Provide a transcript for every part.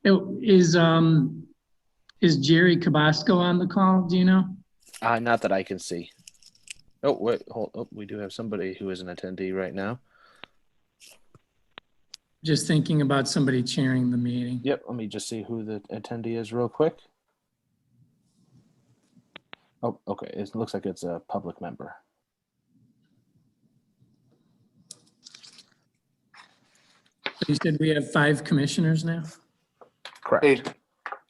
Is Jerry Cabasco on the call? Do you know? Not that I can see. Oh, wait, hold. Oh, we do have somebody who is an attendee right now. Just thinking about somebody chairing the meeting. Yep, let me just see who the attendee is real quick. Oh, okay. It looks like it's a public member. You said we have 5 commissioners now? Correct. Hey,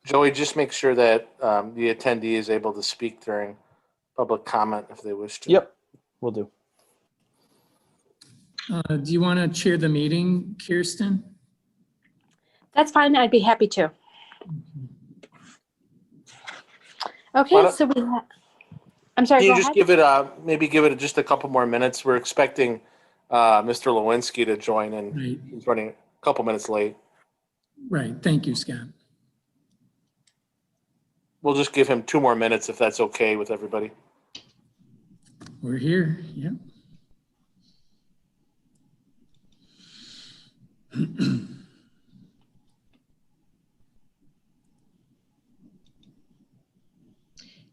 Joey, just make sure that the attendee is able to speak during public comment if they wish to. Yep, we'll do. Do you want to chair the meeting, Kirsten? That's fine. I'd be happy to. Okay, so we have, I'm sorry, Can you go just ahead. give it maybe give it just a couple more minutes? We're expecting Mr. Lewinsky to join in. Right. He's running a couple minutes late. Right. Thank you, Scott. We'll just give him 2 more minutes if that's okay with everybody. We're here. Yep.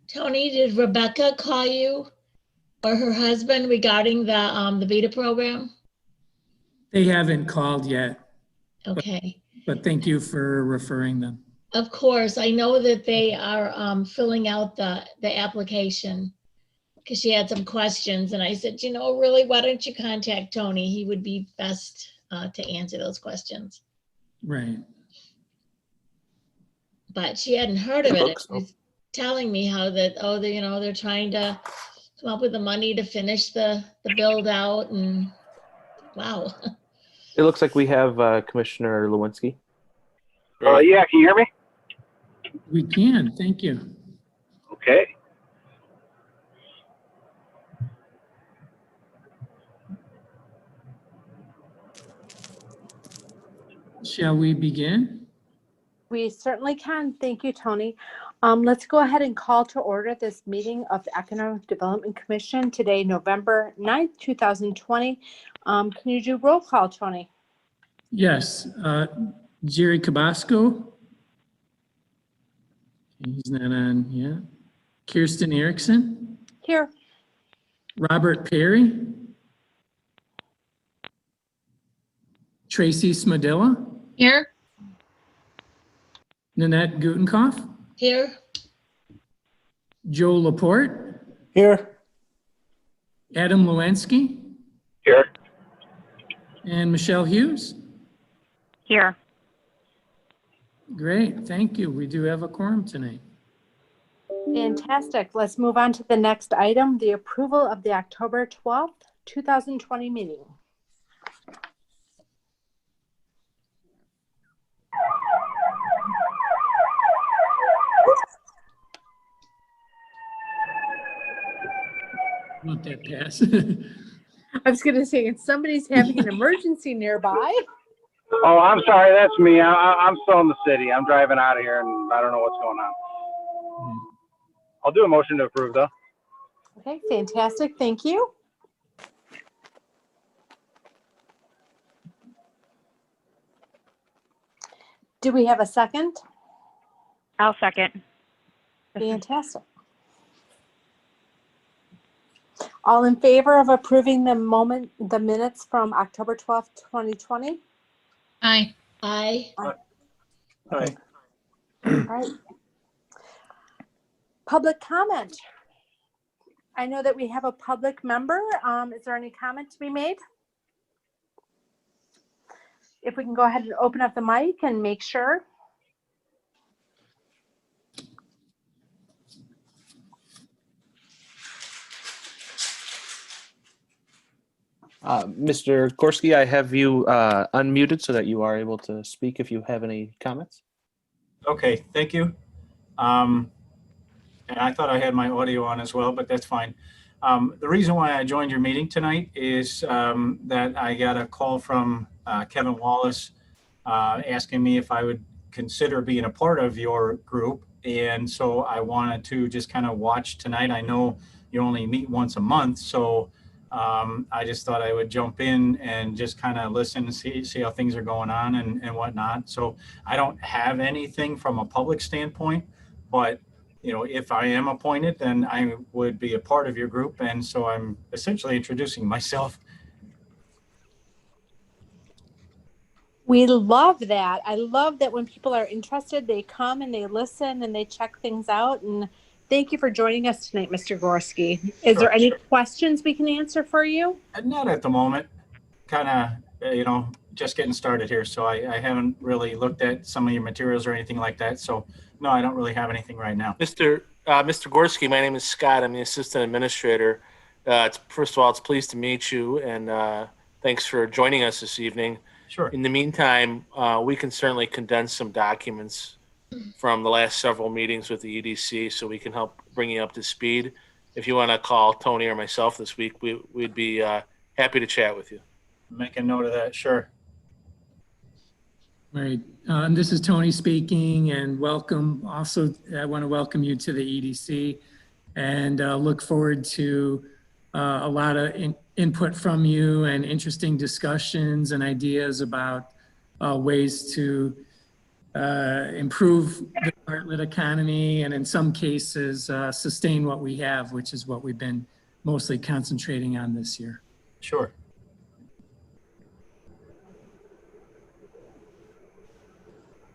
Tony, did Rebecca call you or her husband regarding the VITA program? They haven't called yet, Okay. but thank you for referring them. Of course, I know that they are filling out the application because she had some questions, and I said, you know, really, why don't you contact Tony? He would be best to answer those questions. Right. But she hadn't heard of it. Looks- She was telling me how that, you know, they're trying to come up with the money to finish the build out, and wow. It looks like we have Commissioner Lewinsky. Yeah, can you hear me? We can. Thank you. Okay. Shall we begin? We certainly can. Thank you, Tony. Let's go ahead and call to order this meeting of the Economic Development Commission today, November 9th, 2020. Can you do roll call, Tony? Yes. Jerry Cabasco. He's not on yet. Kirsten Erickson. Here. Robert Perry. Tracy Smadilla. Here. Nanette Gutenkopf. Here. Joe Laporte. Here. Adam Lewinsky. Here. And Michelle Hughes. Here. Great. Thank you. We do have a quorum tonight. Fantastic. Let's move on to the next item, the approval of the October 12th, 2020 meeting. Let that pass. I was going to say, if somebody's having an emergency nearby. Oh, I'm sorry. That's me. I'm still in the city. I'm driving out of here, and I don't know what's going on. I'll do a motion to approve, though. Okay, fantastic. Thank you. Do we have a second? I'll second. Fantastic. All in favor of approving the minutes from October 12th, 2020? Aye. Aye. Aye. All right. Public comment. I know that we have a public member. Is there any comment to be made? If we can go ahead and open up the mic and make sure. Mr. Korski, I have you unmuted so that you are able to speak if you have any comments. Okay, thank you. And I thought I had my audio on as well, but that's fine. The reason why I joined your meeting tonight is that I got a call from Kevin Wallace asking me if I would consider being a part of your group. And so I wanted to just kind of watch tonight. I know you only meet once a month, so I just thought I would jump in and just kind of listen and see how things are going on and whatnot. So I don't have anything from a public standpoint, but you know, if I am appointed, then I would be a part of your group. And so I'm essentially introducing myself. We love that. I love that when people are interested, they come and they listen and they check things out. And thank you for joining us tonight, Mr. Gorski. Is Sure. there any questions we can answer for you? Not at the moment, kind of, you know, just getting started here. So I haven't really looked at some of your materials or anything like that. So no, I don't really have anything right now. Mr. Gorski, my name is Scott. I'm the assistant administrator. First of all, it's pleased to meet you, and thanks for joining us this evening. Sure. In the meantime, we can certainly condense some documents from the last several meetings with the EDC, so we can help bring you up to speed. If you want to call Tony or myself this week, we'd be happy to chat with you. Make a note of that. Sure. Right. This is Tony speaking, and welcome. Also, I want to welcome you to the EDC, and look forward to a lot of input from you and interesting discussions and ideas about ways to improve the Bartlett economy, and in some cases sustain what we have, which is what we've been mostly concentrating on this year. Sure.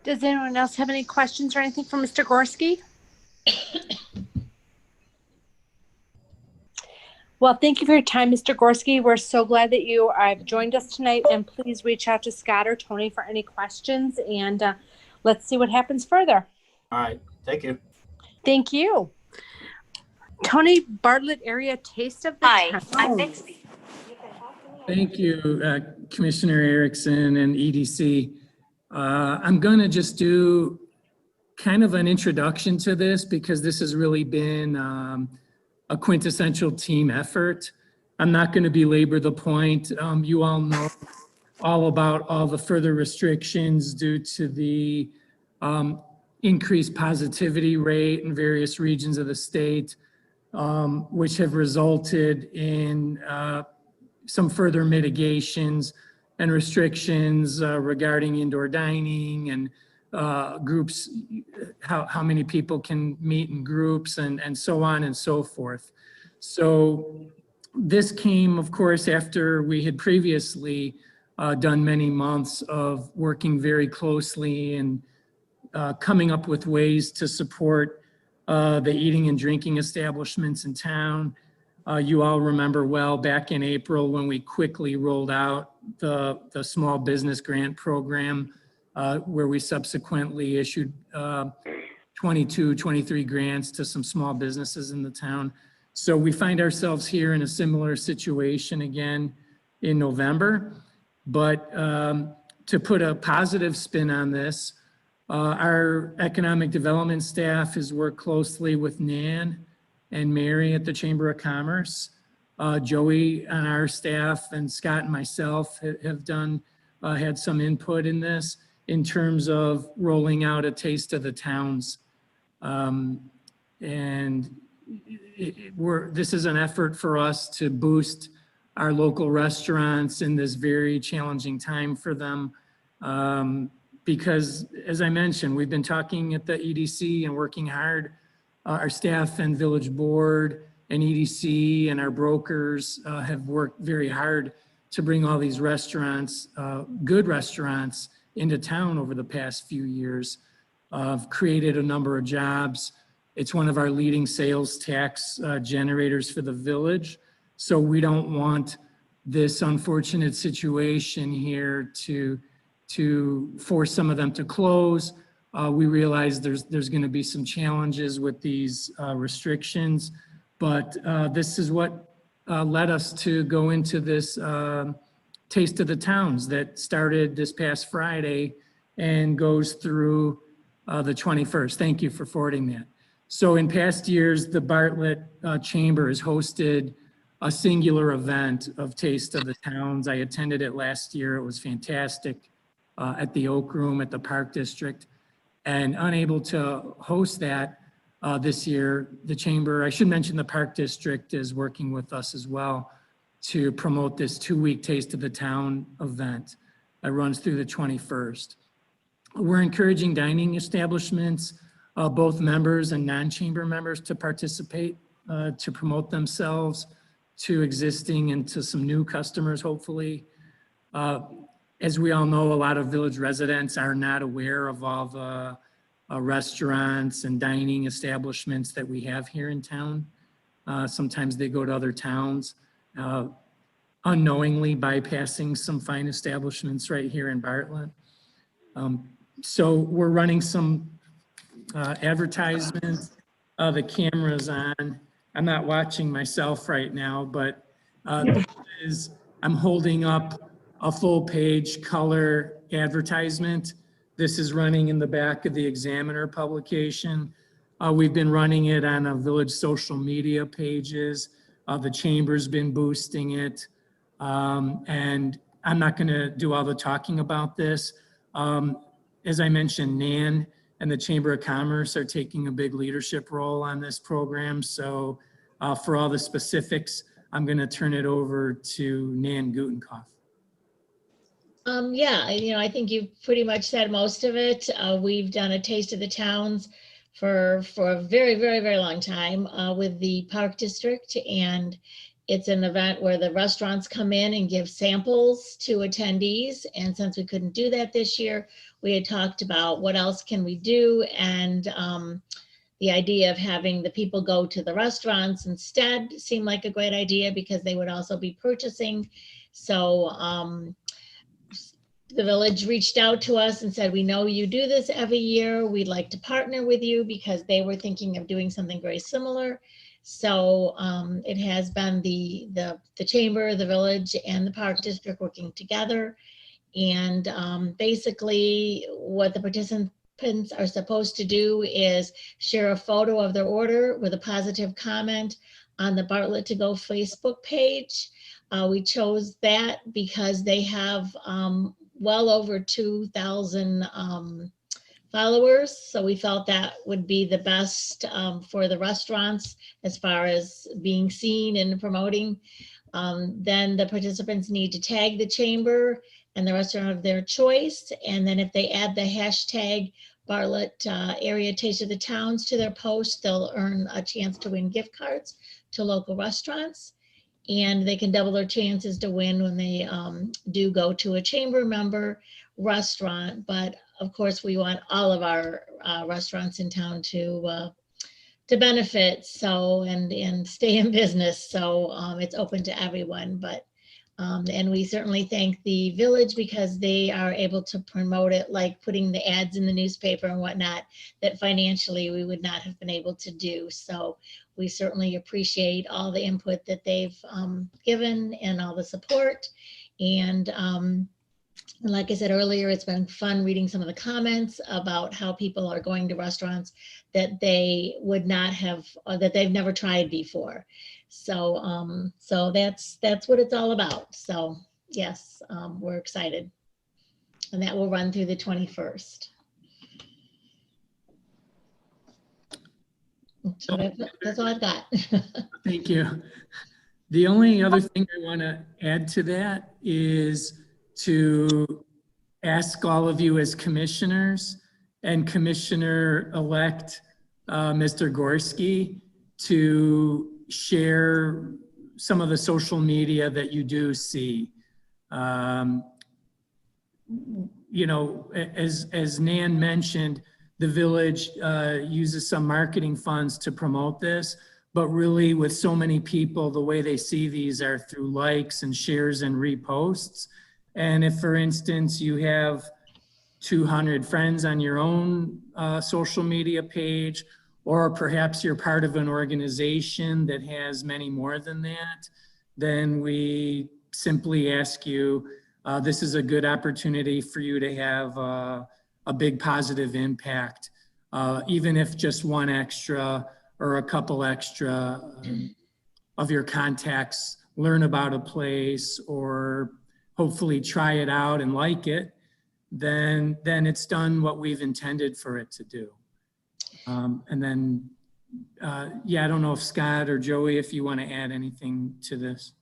Does anyone else have any questions or anything for Mr. Gorski? Well, thank you for your time, Mr. Gorski. We're so glad that you have joined us tonight, and please reach out to Scott or Tony for any questions, and let's see what happens further. All right. Thank you. Thank you. Tony, Bartlett area taste of the town. Thank you, Commissioner Erickson and EDC. I'm going to just do kind of an introduction to this because this has really been a quintessential team effort. I'm not going to belabor the point. You all know all about all the further restrictions due to the increased positivity rate in various regions of the state, which have resulted in some further mitigations and restrictions regarding indoor dining and groups, how many people can meet in groups, and so on and so forth. So this came, of course, after we had previously done many months of working very closely and coming up with ways to support the eating and drinking establishments in town. You all remember well back in April when we quickly rolled out the small business grant program, where we subsequently issued 23 grants to some small businesses in the town. So we find ourselves here in a similar situation again in November. But to put a positive spin on this, our economic development staff has worked closely with Nan and Mary at the Chamber of Commerce. Joey on our staff and Scott and myself have done, had some input in this in terms of rolling out a taste of the towns. And this is an effort for us to boost our local restaurants in this very challenging time for them. Because as I mentioned, we've been talking at the EDC and working hard. Our staff and village board and EDC and our brokers have worked very hard to bring all these restaurants, good restaurants, into town over the past few years. Created a number of jobs. It's one of our leading sales tax generators for the village. So we don't want this unfortunate situation here to force some of them to close. We realize there's going to be some challenges with these restrictions, but this is what led us to go into this Taste of the Towns that started this past Friday and goes through the 21st. Thank you for forwarding that. So in past years, the Bartlett Chamber has hosted a singular event of Taste of the Towns. I attended it last year. It was fantastic at the Oak Room at the Park District. And unable to host that this year, the Chamber, I should mention the Park District is working with us as well. to promote this 2-week Taste of the Town event that runs through the 21st. We're encouraging dining establishments, both members and non-chamber members, to participate, to promote themselves to existing and to some new customers, hopefully. As we all know, a lot of village residents are not aware of all the restaurants and dining establishments that we have here in town. Sometimes they go to other towns, unknowingly bypassing some fine establishments right here in Bartlett. So we're running some advertisements. The camera's on. I'm not watching myself right now, but I'm holding up a full page color advertisement. This is running in the back of the Examiner publication. We've been running it on a village social media pages. The chamber's been boosting it. And I'm not gonna do all the talking about this. As I mentioned, Nan and the Chamber of Commerce are taking a big leadership role on this program. So for all the specifics, I'm gonna turn it over to Nan Gutenkopf. Yeah, I think you've pretty much said most of it. We've done a Taste of the Towns for a very, very, very long time with the Park District. And it's an event where the restaurants come in and give samples to attendees. And since we couldn't do that this year, we had talked about what else can we do. And the idea of having the people go to the restaurants instead seemed like a great idea because they would also be purchasing. So the village reached out to us and said, we know you do this every year. We'd like to partner with you because they were thinking of doing something very similar. So it has been the chamber, the village, and the Park District working together. And basically what the participants are supposed to do is share a photo of their order with a positive comment on the Bartlett to Go Facebook page. We chose that because they have well over 2,000 followers. So we felt that would be the best for the restaurants as far as being seen and promoting. Then the participants need to tag the chamber and the restaurant of their choice. And then if they add the hashtag Bartlett area Taste of the Towns to their post, they'll earn a chance to win gift cards to local restaurants. And they can double their chances to win when they do go to a chamber member restaurant. But of course, we want all of our restaurants in town to benefit, so and stay in business. So it's open to everyone. But and we certainly thank the village because they are able to promote it, like putting the ads in the newspaper and whatnot, that financially we would not have been able to do. So we certainly appreciate all the input that they've given and all the support. And like I said earlier, it's been fun reading some of the comments about how people are going to restaurants that they would not have, that they've never tried before. So so that's what it's all about. So yes, we're excited. And that will run through the 21st. That's all I've got. Thank you. The only other thing I want to add to that is to ask all of you as commissioners and Commissioner-elect Mr. Gorski to share some of the social media that you do see. You know, as Nan mentioned, the village uses some marketing funds to promote this, but really with so many people, the way they see these are through likes and shares and reposts. And if, for instance, you have 200 friends on your own social media page, or perhaps you're part of an organization that has many more than that, then we simply ask you, this is a good opportunity for you to have a big positive impact, even if just one extra or a couple extra of your contacts learn about a place or hopefully try it out and like it, then it's done what we've intended for it to do. And then, yeah, I don't know if Scott or Joey, if you want to add anything to this.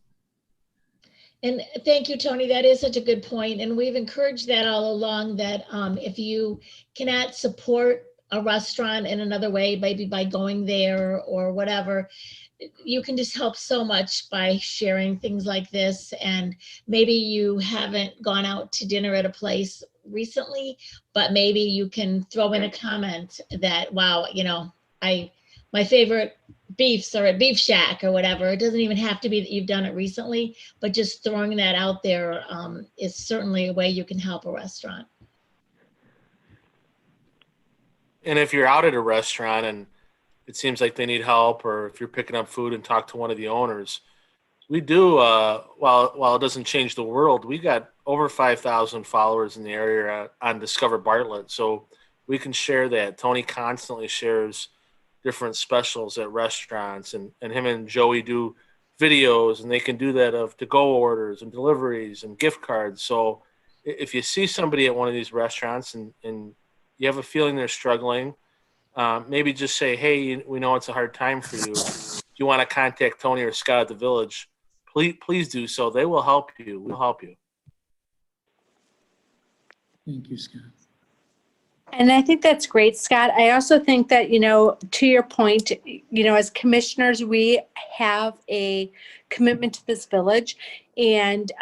And thank you, Tony. That is such a good point. And we've encouraged that all along, that if you cannot support a restaurant in another way, maybe by going there or whatever, you can just help so much by sharing things like this. And maybe you haven't gone out to dinner at a place recently, but maybe you can throw in a comment that, wow, you know, my favorite beefs are at Beef Shack or whatever. It doesn't even have to be that you've done it recently, but just throwing that out there is certainly a way you can help a restaurant. And if you're out at a restaurant and it seems like they need help, or if you're picking up food and talk to one of the owners, we do, while it doesn't change the world, we got over 5,000 followers in the area on Discover Bartlett. So we can share that. Tony constantly shares different specials at restaurants, and him and Joey do videos, and they can do that of to-go orders and deliveries and gift cards. So if you see somebody at one of these restaurants and you have a feeling they're struggling, maybe just say, hey, we know it's a hard time for you. If you want to contact Tony or Scott at the Village, please do so. They will help you. We'll help you. Thank you, Scott. And I think that's great, Scott. I also think that, you know, to your point, you know, as commissioners, we have a commitment to this village, and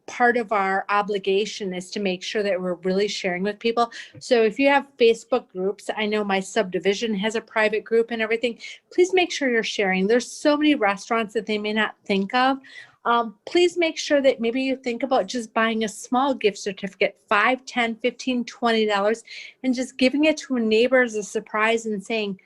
part of our obligation is to make sure that we're really sharing with people. So if you have Facebook groups, I know my subdivision has a private group and everything, please make sure you're sharing. There's so many restaurants that they may not think of. Please make sure that maybe you think about just buying a small gift certificate, $5, $10, $15, $20, and just giving it to a neighbor as a surprise and saying,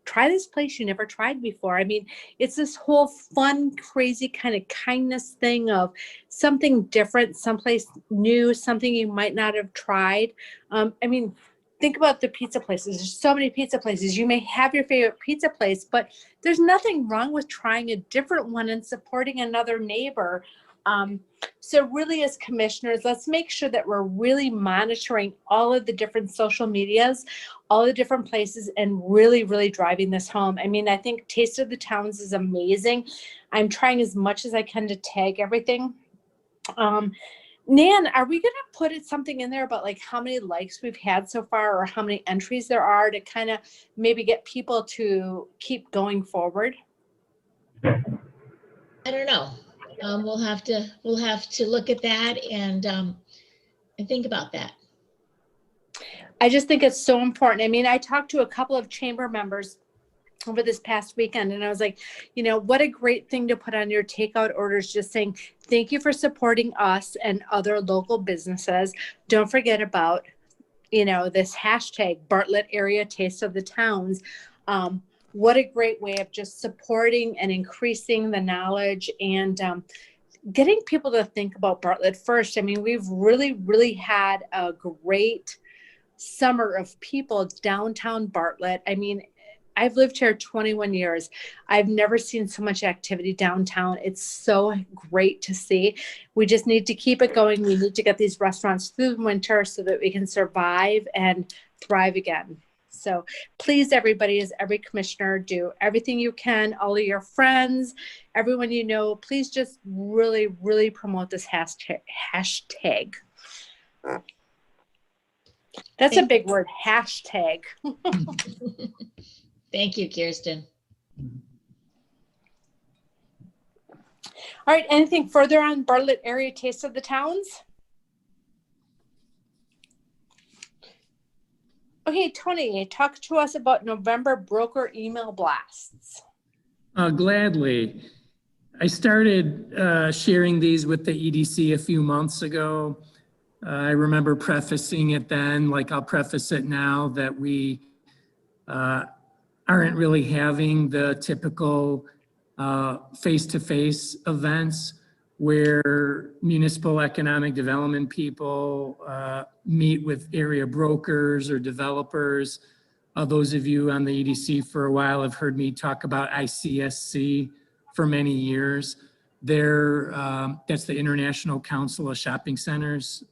try this place you never tried before. I mean, it's this whole fun, crazy kind of kindness thing of something different, someplace new, something you might not have tried. I mean, think about the pizza places. There's so many pizza places. You may have your favorite pizza place, but there's nothing wrong with trying a different one and supporting another neighbor. So really, as commissioners, let's make sure that we're really monitoring all of the different social medias, all the different places, and really, really driving this home. I mean, I think Taste of the Towns is amazing. I'm trying as much as I can to tag everything. Nan, are we going to put something in there about like how many likes we've had so far, or how many entries there are, to kind of maybe get people to keep going forward? I don't know. We'll have to look at that and think about that. I just think it's so important. I mean, I talked to a couple of chamber members over this past weekend, and I was like, you know, what a great thing to put on your takeout orders, just saying, thank you for supporting us and other local businesses. Don't forget about, you know, this hashtag Bartlett Area Taste of the Towns. What a great way of just supporting and increasing the knowledge and getting people to think about Bartlett first. I mean, we've really, really had a great summer of people downtown Bartlett. I mean, I've lived here 21 years. I've never seen so much activity downtown. It's so great to see. We just need to keep it going. We need to get these restaurants through the winter so that we can survive and thrive again. So please, everybody, as every commissioner, do everything you can, all of your friends, everyone you know, please just really, really promote this hashtag. That's a big word, hashtag. Thank you, Kirsten. All right, anything further on Bartlett Area Taste of the Towns? Okay, Tony, talk to us about November broker email blasts. Gladly. I started sharing these with the EDC a few months ago. I remember prefacing it then, like I'll preface it now, that we aren't really having the typical face-to-face events where municipal economic development people meet with area brokers or developers. Those of you on the EDC for a while have heard me talk about ICSC for many years. That's the International Council of Shopping Centers,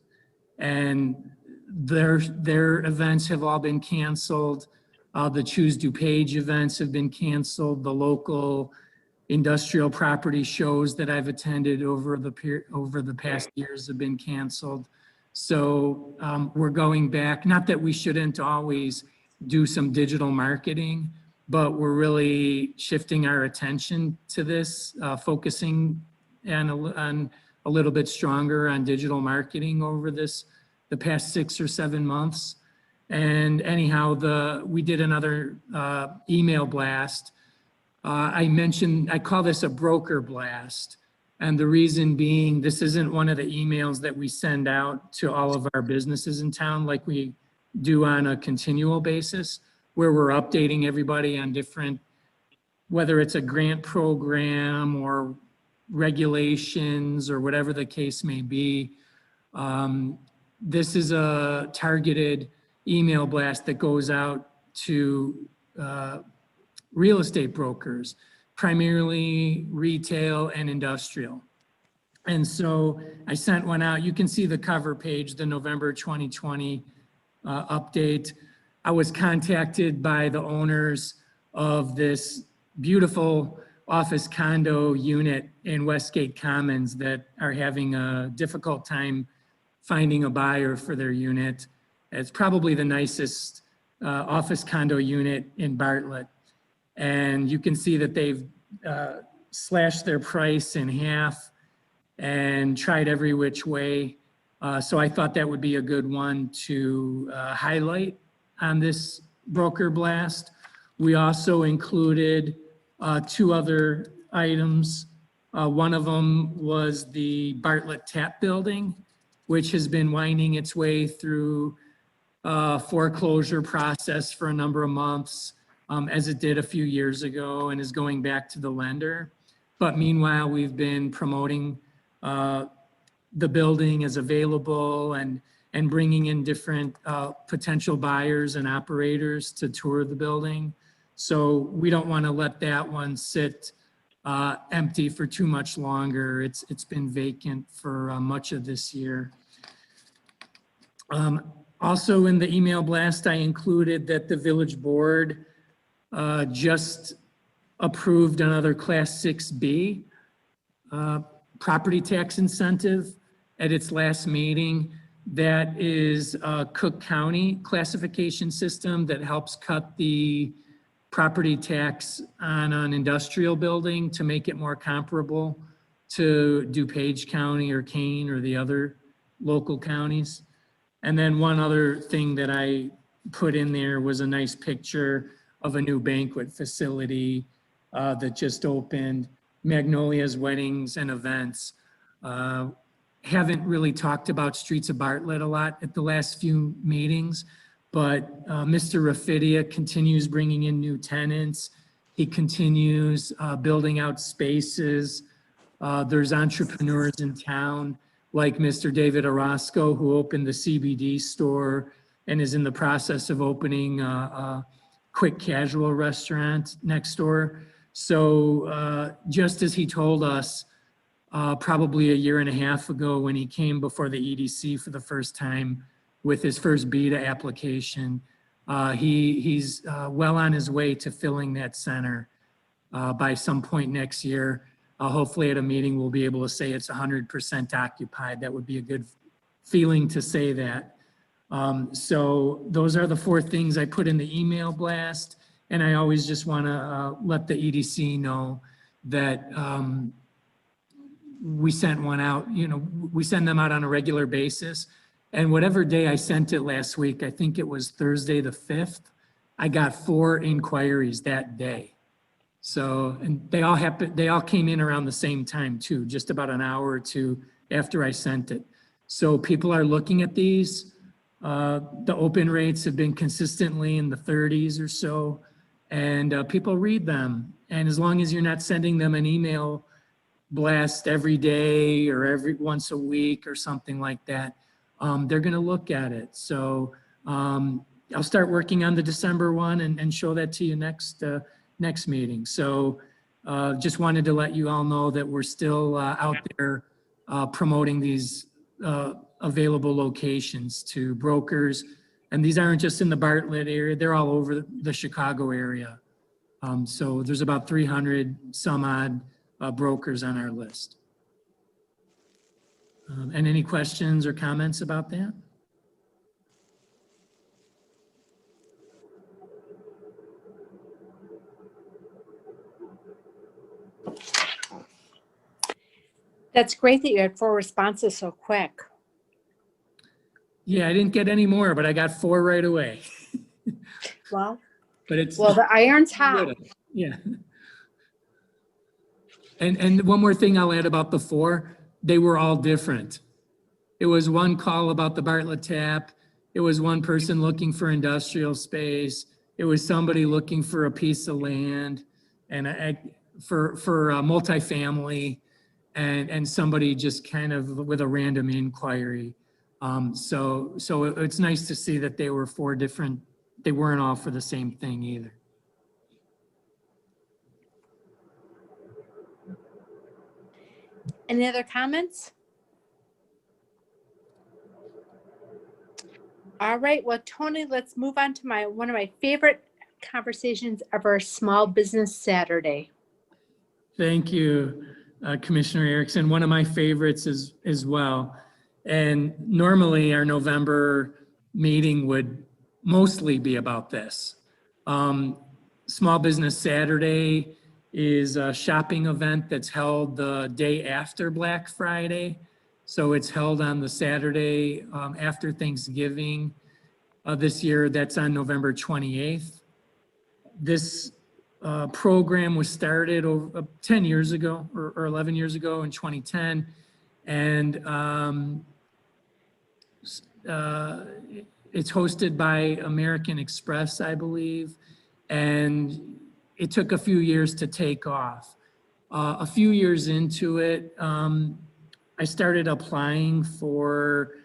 and their events have all been canceled. The Choose DuPage events have been canceled. The local industrial property shows that I've attended over the past years have been canceled. So we're going back, not that we shouldn't always do some digital marketing, but we're really shifting our attention to this, focusing on a little bit stronger on digital marketing over the past 6 or 7 months. And anyhow, we did another email blast. I call this a broker blast. And the reason being, this isn't one of the emails that we send out to all of our businesses in town like we do on a continual basis, where we're updating everybody on different, whether it's a grant program or regulations or whatever the case may be. This is a targeted email blast that goes out to real estate brokers, primarily retail and industrial. And so I sent one out. You can see the cover page, the November 2020 update. I was contacted by the owners of this beautiful office condo unit in Westgate Commons that are having a difficult time finding a buyer for their unit. It's probably the nicest office condo unit in Bartlett. And you can see that they've slashed their price in half and tried every which way. So I thought that would be a good one to highlight on this broker blast. We also included 2 other items. One of them was the Bartlett Tap Building, which has been winding its way through foreclosure process for a number of months, as it did a few years ago, and is going back to the lender. But meanwhile, we've been promoting the building as available and bringing in different potential buyers and operators to tour the building. So we don't want to let that one sit empty for too much longer. It's been vacant for much of this year. Also in the email blast, I included that the village board just approved another Class 6B property tax incentive at its last meeting. That is a Cook County classification system that helps cut the property tax on an industrial building to make it more comparable to DuPage County or Kane or the other local counties. And then one other thing that I put in there was a nice picture of a new banquet facility that just opened, Magnolia's Weddings and Events. Haven't really talked about Streets of Bartlett a lot at the last few meetings, but Mr. Raffidia continues bringing in new tenants. He continues building out spaces. There's entrepreneurs in town like Mr. David Orozco, who opened the CBD store and is in the process of opening a quick casual restaurant next door. So just as he told us probably a year and a half ago when he came before the EDC for the first time with his first beta application, he's well on his way to filling that center by some point next year. Hopefully at a meeting we'll be able to say it's 100% occupied. That would be a good feeling to say that. So those are the 4 things I put in the email blast. And I always just want to let the EDC know that we sent one out. You know, we send them out on a regular basis. And whatever day I sent it last week, I think it was Thursday the 5th, I got 4 inquiries that day. So, and they all came in around the same time too, just about an hour or 2 after I sent it. So people are looking at these. The open rates have been consistently in the 30s or so, and people read them. And as long as you're not sending them an email blast every day or every once a week or something like that, they're going to look at it. So I'll start working on the December one and show that to you next meeting. So just wanted to let you all know that we're still out there promoting these available locations to brokers. And these aren't just in the Bartlett area, they're all over the Chicago area. So there's about 300 some odd brokers on our list. And any questions or comments about that? That's great that you had 4 responses so quick. Yeah, I didn't get any more, but I got 4 right away. Well, But it's the iron's hot. yeah. And one more thing I'll add about the 4, they were all different. It was one call about the Bartlett tap. It was one person looking for industrial space. It was somebody looking for a piece of land and for multifamily, and somebody just kind of with a random inquiry. So it's nice to see that they were 4 different. They weren't all for the same thing either. Any other comments? All right, well, Tony, let's move on to one of my favorite conversations ever, Small Business Saturday. Thank you, Commissioner Erickson. One of my favorites as well. And normally our November meeting would mostly be about this. Small Business Saturday is a shopping event that's held the day after Black Friday. So it's held on the Saturday after Thanksgiving. This year, that's on November 28th. This program was started over 10 years ago or 11 years ago in 2010. And it's hosted by American Express, I believe. And it took a few years to take off. A few years into it, I started applying for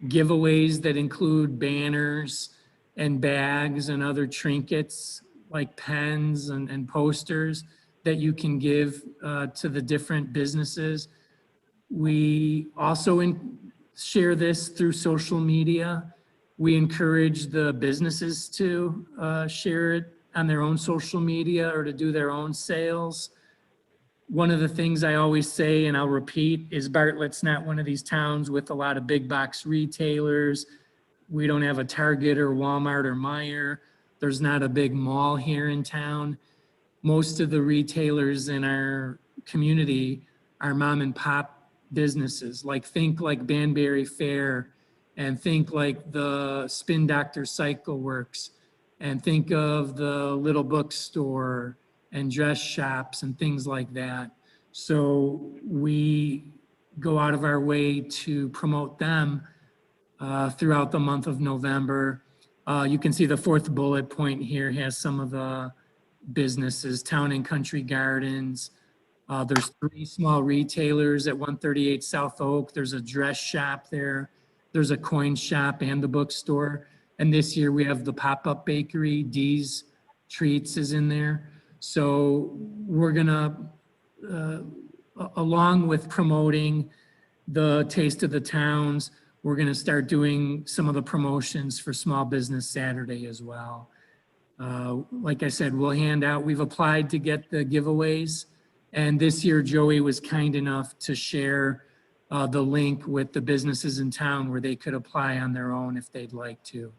giveaways that include banners and bags and other trinkets like pens and posters that you can give to the different businesses. We also share this through social media. We encourage the businesses to share it on their own social media or to do their own sales. One of the things I always say, and I'll repeat, is Bartlett's not one of these towns with a lot of big box retailers. We don't have a Target or Walmart or Meijer. There's not a big mall here in town. Most of the retailers in our community are mom and pop businesses, think like Banbury Fair, and think like the Spin Doctor Cycle Works, and think of the Little Bookstore and dress shops and things like that. So we go out of our way to promote them throughout the month of November. You can see the 4th bullet point here has some of the businesses, Town and Country Gardens. There's 3 small retailers at 138 South Oak. There's a dress shop there. There's a coin shop and the bookstore. And this year we have the pop-up bakery, D's Treats is in there. So we're gonna, along with promoting the Taste of the Towns, we're gonna start doing some of the promotions for Small Business Saturday as well. Like I said, we've applied to get the giveaways. And this year, Joey was kind enough to share the link with the businesses in town where they could apply on their own if they'd like to.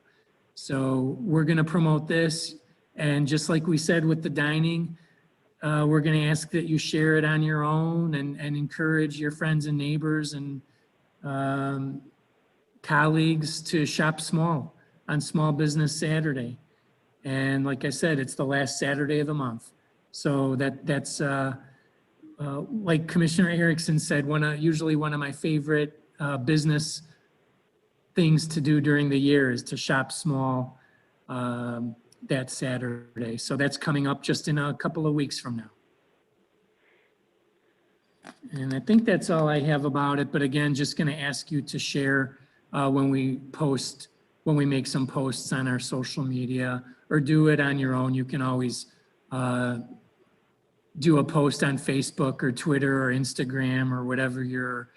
So we're gonna promote this. And just like we said with the dining, we're going to ask that you share it on your own and encourage your friends and neighbors and colleagues to shop small on Small Business Saturday. And like I said, it's the last Saturday of the month. So that's like Commissioner Erickson said, usually one of my favorite business things to do during the year is to shop small that Saturday. So that's coming up just in a couple of weeks from now. And I think that's all I have about it. But again, just going to ask you to share when we make some posts on our social media, or do it on your own. You can always do a post on Facebook or Twitter or Instagram or whatever your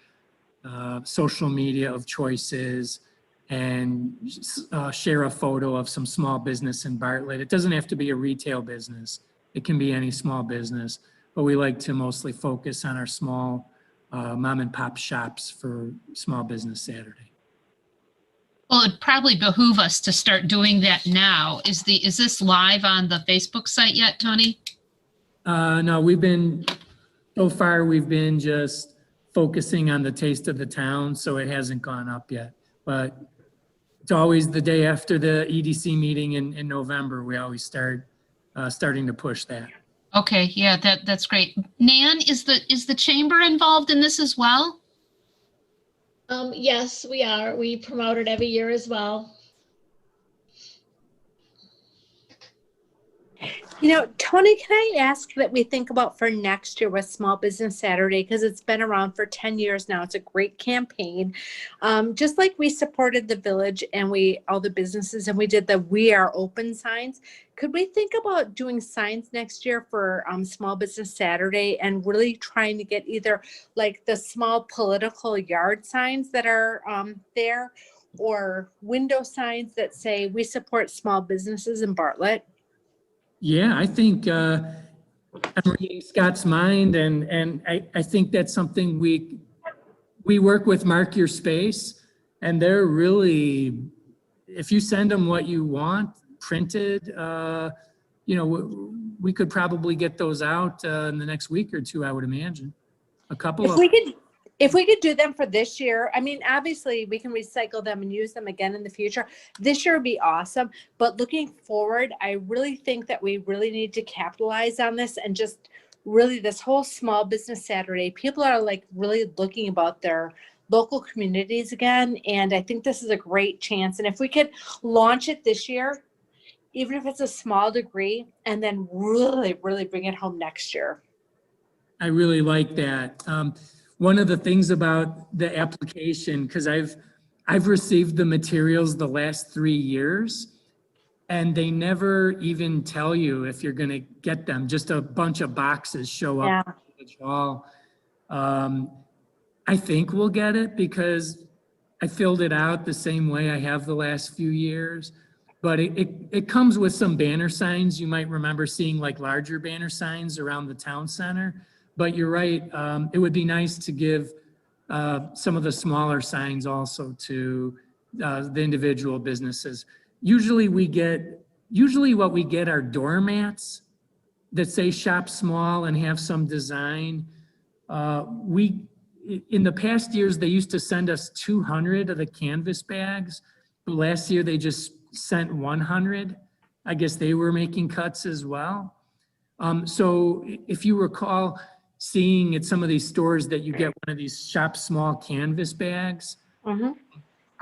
social media of choice is, and share a photo of some small business in Bartlett. It doesn't have to be a retail business. It can be any small business, but we like to mostly focus on our small mom and pop shops for Small Business Saturday. Well, it'd probably behoove us to start doing that now. Is this live on the Facebook site yet, Tony? No, so far we've been just focusing on the taste of the town, so it hasn't gone up yet. But it's always the day after the EDC meeting in November, we always starting to push that. Okay, yeah, that's great. Nan, is the chamber involved in this as well? Yes, we are. We promote it every year as well. You know, Tony, can I ask that we think about for next year with Small Business Saturday, because it's been around for 10 years now. It's a great campaign. Just like we supported the village and all the businesses, and we did the "We Are Open" signs. Could we think about doing signs next year for Small Business Saturday and really trying to get either like the small political yard signs that are there, or window signs that say "We support small businesses in Bartlett"? Yeah, I think I'm reading Scott's mind, and I think that's something we work with Mark Your Space, and they're really, if you send them what you want printed, we could probably get those out in the next week or two, I would imagine. A couple If we could do them for this year, I mean, obviously we can recycle them and use them again in the future. This year would be awesome. But looking forward, I really think that we really need to capitalize on this and just really this whole Small Business Saturday. People are like really looking about their local communities again. And I think this is a great chance. And if we could launch it this year, even if it's a small degree, and then really, really bring it home next year. I really like that. One of the things about the application, because I've received the materials the last 3 years, and they never even tell you if you're going to get them. Just a bunch of boxes show up. Yeah. At the hall. I think we'll get it because I filled it out the same way I have the last few years. But it comes with some banner signs. You might remember seeing like larger banner signs around the town center. But you're right, it would be nice to give some of the smaller signs also to the individual businesses. Usually what we get are doormats that say "Shop Small" and have some design. In the past years, they used to send us 200 of the canvas bags, but last year they just sent 100. I guess they were making cuts as well. So if you recall, seeing at some of these stores that you get one of these Shop Small canvas bags. Mm-hmm.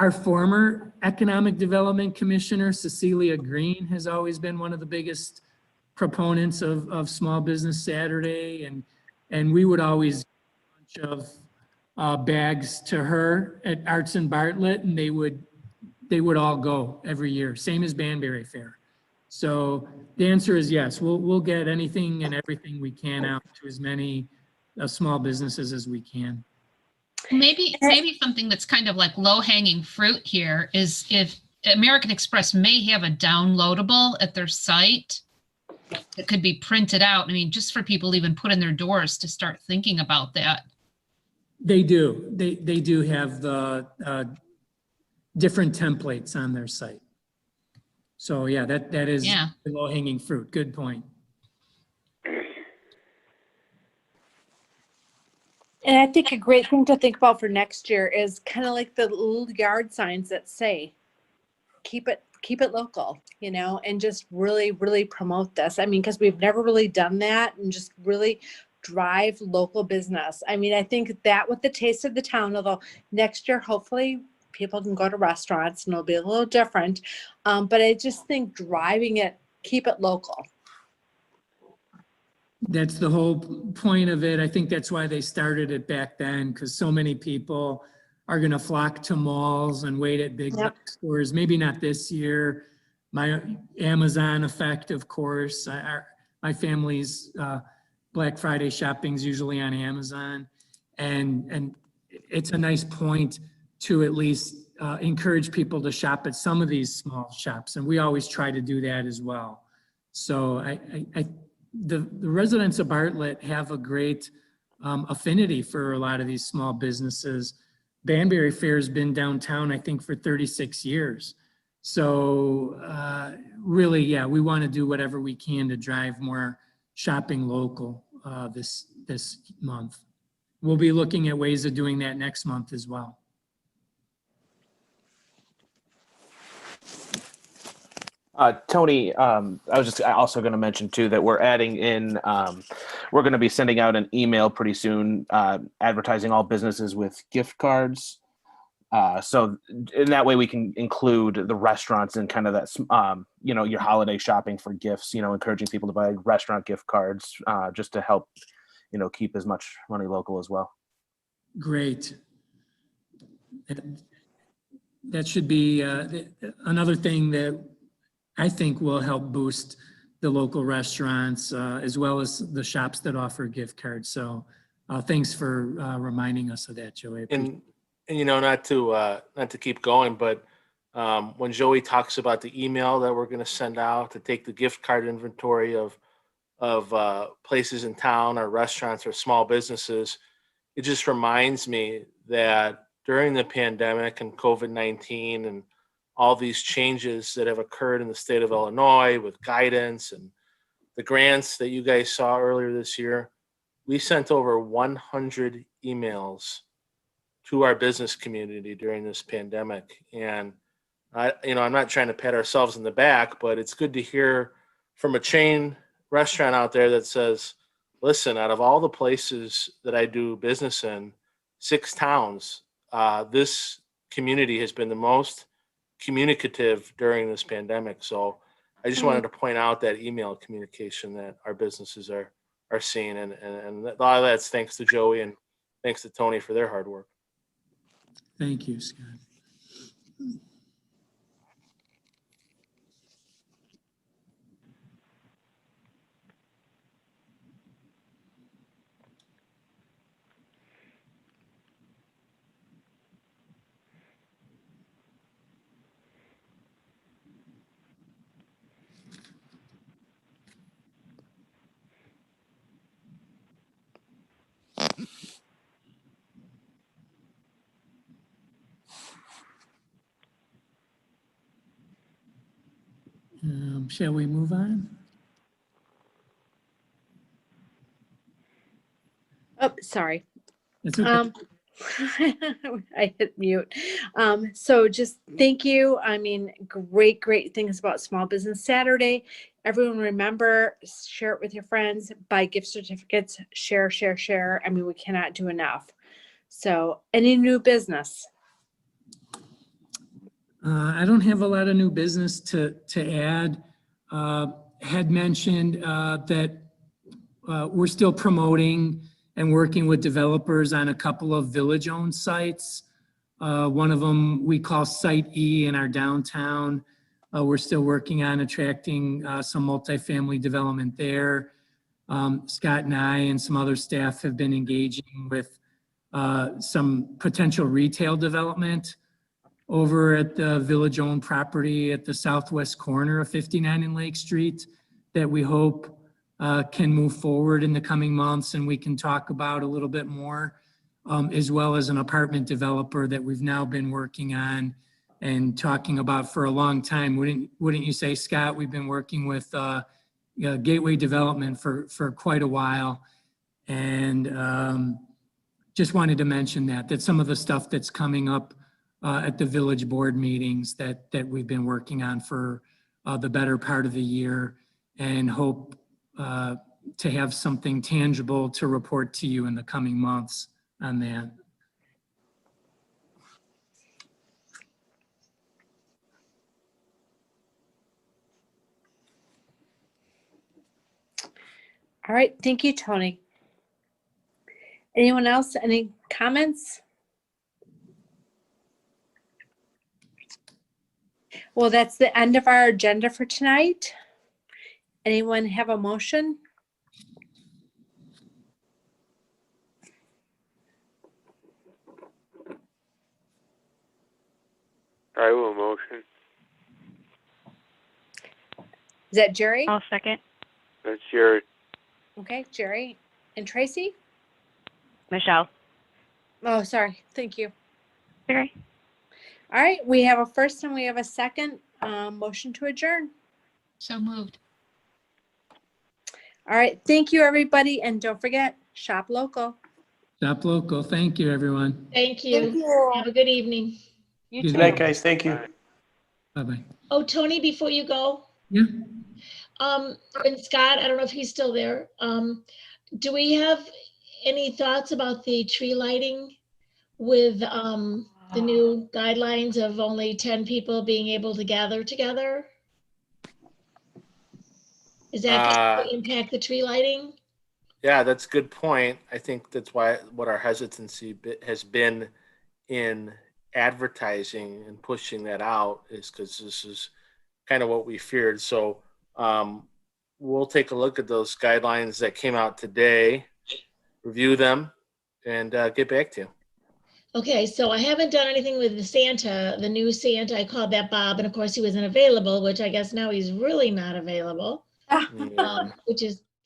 Our former Economic Development Commissioner, Cecilia Green, has always been one of the biggest proponents of Small Business Saturday. And we would always give a bunch of bags to her at Arts and Bartlett, and they would all go every year, same as Banbury Fair. So the answer is yes, we'll get anything and everything we can out to as many small businesses as we can. Maybe something that's kind of like low-hanging fruit here is if American Express may have a downloadable at their site that could be printed out. I mean, just for people even put in their doors to start thinking about that. They do. They do have the different templates on their site. So yeah, that is low-hanging fruit. Good point. And I think a great thing to think about for next year is kind of like the little yard signs that say, keep it local, and just really, really promote this. I mean, because we've never really done that, and just really drive local business. I mean, I think that with the taste of the town, although next year, hopefully people can go to restaurants and it'll be a little different. But I just think driving it, keep it local. That's the whole point of it. I think that's why they started it back then, because so many people are going to flock to malls and wait at big box stores. Maybe not this year. My Amazon effect, of course. My family's Black Friday shopping is usually on Amazon, and it's a nice point to at least encourage people to shop at some of these small shops, and we always try to do that as well. So the residents of Bartlett have a great affinity for a lot of these small businesses. Banbury Fair's been downtown, I think, for 36 years. So really, yeah, we want to do whatever we can to drive more shopping local this month. We'll be looking at ways of doing that next month as well. Tony, I was just also going to mention too that we're adding in, we're going to be sending out an email pretty soon advertising all businesses with gift cards. So in that way we can include the restaurants in kind of that, your holiday shopping for gifts, encouraging people to buy restaurant gift cards just to help, keep as much money local as well. Great. That should be another thing that I think will help boost the local restaurants as well as the shops that offer gift cards. So thanks for reminding us of that, Joey. And not to keep going, but when Joey talks about the email that we're going to send out to take the gift card inventory of places in town or restaurants or small businesses, it just reminds me that during the pandemic and COVID-19 and all these changes that have occurred in the state of Illinois with guidance and the grants that you guys saw earlier this year, we sent over 100 emails to our business community during this pandemic. And I'm not trying to pat ourselves in the back, but it's good to hear from a chain restaurant out there that says, listen, out of all the places that I do business in, 6 towns, this community has been the most communicative during this pandemic. So I just wanted to point out that email communication that our businesses are seeing. And a lot of that's thanks to Joey and thanks to Tony for their hard work. Thank you, Scott. Shall we move on? Oh, sorry. It's okay. I hit mute. So just thank you. I mean, great things about Small Business Saturday. Everyone remember, share it with your friends, buy gift certificates, share. I mean, we cannot do enough. So any new business? I don't have a lot of new business to add. Had mentioned that we're still promoting and working with developers on a couple of village-owned sites. One of them we call Site E in our downtown. We're still working on attracting some multifamily development there. Scott and I and some other staff have been engaging with some potential retail development over at the village-owned property at the southwest corner of 59 and Lake Street that we hope can move forward in the coming months, and we can talk about a little bit more, as well as an apartment developer that we've now been working on and talking about for a long time. Wouldn't you say, Scott? We've been working with Gateway Development for quite a while, and just wanted to mention that some of the stuff that's coming up at the village board meetings that we've been working on for the better part of the year, and hope to have something tangible to report to you in the coming months on that. All right. Thank you, Tony. Anyone else? Any comments? Well, that's the end of our agenda for tonight. Anyone have a motion? I will motion. Is that Jerry? I'll second. That's Jared. Okay, Jerry and Tracy? Michelle. Oh, sorry. Thank you. Okay. All right, we have a first and we have a second. Motion to adjourn. So moved. All right, thank you, everybody. And don't forget, shop local. Shop local. Thank you, everyone. Thank Thank you. you. Have a good evening. You Good too. night, guys. Thank you. Bye-bye. Oh, Tony, before you go, Yeah. and Scott, I don't know if he's still there. Do we have any thoughts about the tree lighting with the new guidelines of only 10 people being able to gather together? Is that going to impact the tree lighting? Yeah, that's a good point. I think that's why what our hesitancy has been in advertising and pushing that out is because this is kind of what we feared. So we'll take a look at those guidelines that came out today, review them, and get back to you. Okay, so I haven't done anything with the Santa, the new Santa. I called that Bob, and of course he wasn't available, which I guess now he's really not available, Yeah. which is